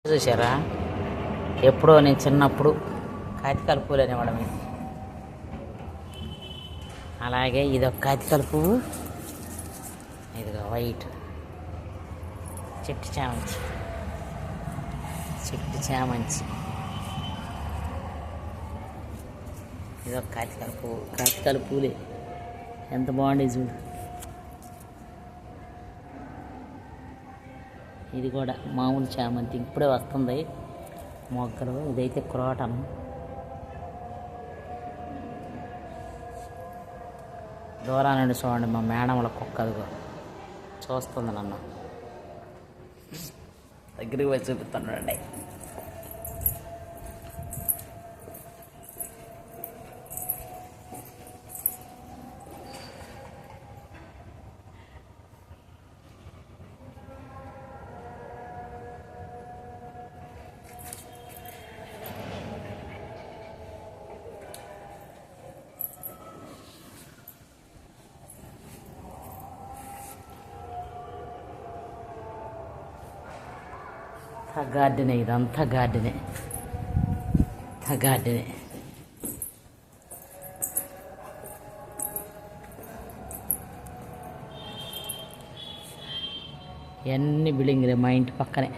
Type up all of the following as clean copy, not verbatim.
చూసారా? ఎప్పుడో నేను చిన్నప్పుడు కాతికాల పువ్వులు అనేవాళ్ళం. అలాగే ఇదొక కాతికాల పువ్వు, ఇదిగో వైట్ చెట్టు చామంచి. ఇదొక కాతికాల పువ్వు. కాతికాల పువ్వులే ఎంత బాగుండే చూడు. ఇది కూడా మామూలు చామంతి, ఇప్పుడే వస్తుంది మొగ్గలు. ఇదైతే క్రోటన్. దూరం నుండి చూడండి, మా మేడంల కుక్క అదిగో చూస్తుంది నన్ను. దగ్గరికి పోయి చూపిస్తున్నాడండి. గార్డెనే, ఇదంతా గార్డెనే. ఇవన్నీ బిల్డింగ్లే మా ఇంటి పక్కనే.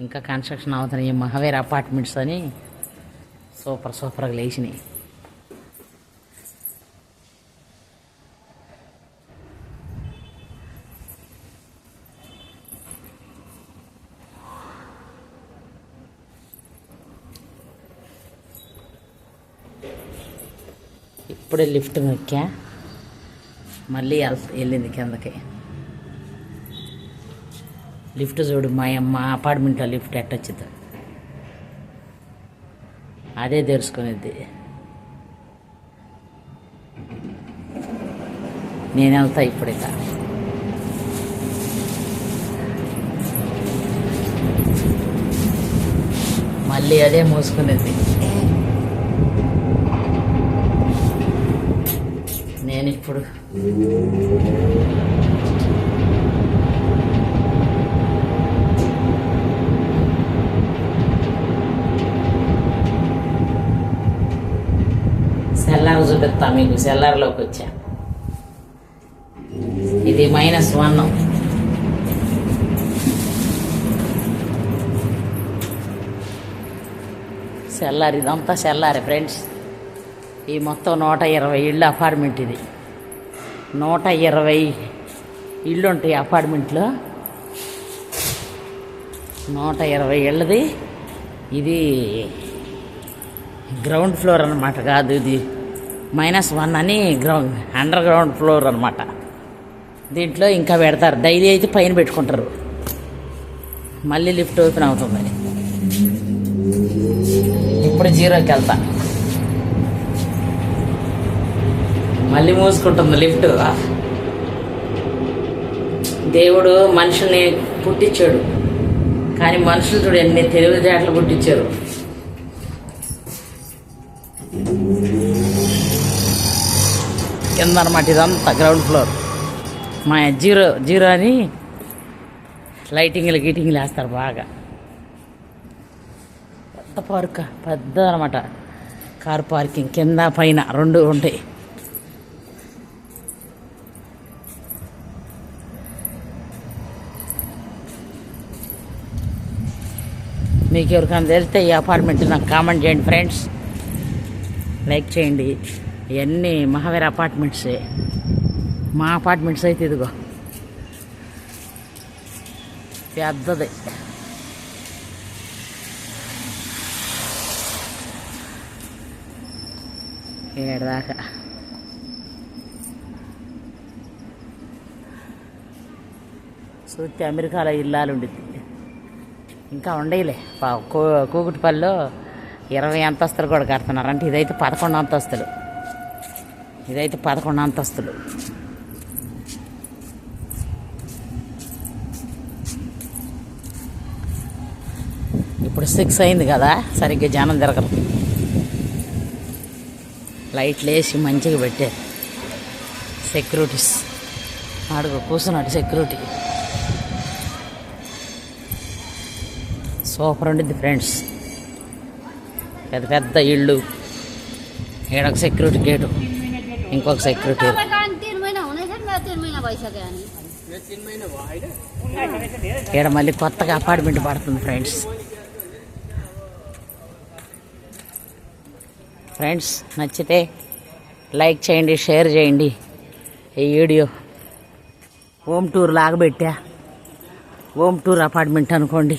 ఇంకా కన్స్ట్రక్షన్ అవుతున్నాయి. మహావీర్ అపార్ట్మెంట్స్ అని సూపర్గా లేచినాయి. ఇప్పుడే లిఫ్ట్ ఎక్కా, మళ్ళీ వెళ్ళింది కిందకి. లిఫ్ట్ చూడు, మా అపార్ట్మెంట్లో లిఫ్ట్ ఎట్టొచ్చింది, అదే తెరుచుకునేది. నేను వెళ్తా ఇప్పుడు. ఇక మళ్ళీ అదే మూసుకునేది. నేను ఇప్పుడు సెల్లార్ చూపిస్తా మీకు. సెల్లార్లోకి వచ్చా. ఇది -1. సెల్లార్, ఇదంతా సెల్లారే ఫ్రెండ్స్. ఈ మొత్తం 120 ఇళ్ళు అపార్ట్మెంట్. ఇది 120 ఇళ్ళు ఉంటాయి అపార్ట్మెంట్లో. 120 ఇళ్ళది. ఇది గ్రౌండ్ ఫ్లోర్ అనమాట, కాదు ఇది -1 అని అండర్ గ్రౌండ్ ఫ్లోర్ అనమాట. దీంట్లో ఇంకా పెడతారు. డైలీ అయితే పైన పెట్టుకుంటారు. మళ్ళీ లిఫ్ట్ ఓపెన్ అవుతుంది. ఇప్పుడు 0కి వెళ్తా. మళ్ళీ మూసుకుంటుంది లిఫ్ట్. దేవుడు మనుషుల్ని పుట్టించాడు, కానీ మనుషులు చూడు ఎన్ని తెలివితేటలు పుట్టించారు. కింద అనమాట ఇదంతా గ్రౌండ్ ఫ్లోర్. మా 0 అని లైటింగ్లు గీటింగ్లు వేస్తారు బాగా. పెద్ద పార్క్, పెద్ద అనమాట కార్ పార్కింగ్. కింద పైన 2 ఉంటాయి. మీకు ఎవరికైనా తెలిస్తే ఈ అపార్ట్మెంట్ నాకు కామెంట్ చేయండి ఫ్రెండ్స్, లైక్ చేయండి. ఇవన్నీ మహావీర్ అపార్ట్మెంట్సే. మా అపార్ట్మెంట్స్ అయితే ఇదిగో పెద్దది. ఏడాక చూస్తే అమెరికాలో ఇల్లాలు ఉండిద్ది. ఇంకా ఉండేలే. కూకుటిపల్లిలో 20 అంతస్తులు కూడా కడుతున్నారు. అంటే ఇదైతే 11 అంతస్తులు. ఇప్పుడు 6 అయింది కదా, సరిగ్గా జనం తిరగరు. లైట్లు వేసి మంచిగా పెట్టారు. సెక్యూరిటీస్ అడుగు కూర్చున్నాడు సెక్యూరిటీ. సూపర్ ఉండిద్ది ఫ్రెండ్స్. పెద్ద పెద్ద ఇళ్ళు, ఈడొక సెక్యూరిటీ గేటు, ఇంకొక సెక్యూరిటీ. ఈడ మళ్ళీ కొత్తగా అపార్ట్మెంట్ పడుతుంది ఫ్రెండ్స్. ఫ్రెండ్స్ నచ్చితే లైక్ చేయండి, షేర్ చేయండి. ఈ వీడియో హోమ్ టూర్ లాగా పెట్టా, హోమ్ టూర్ అపార్ట్మెంట్ అనుకోండి.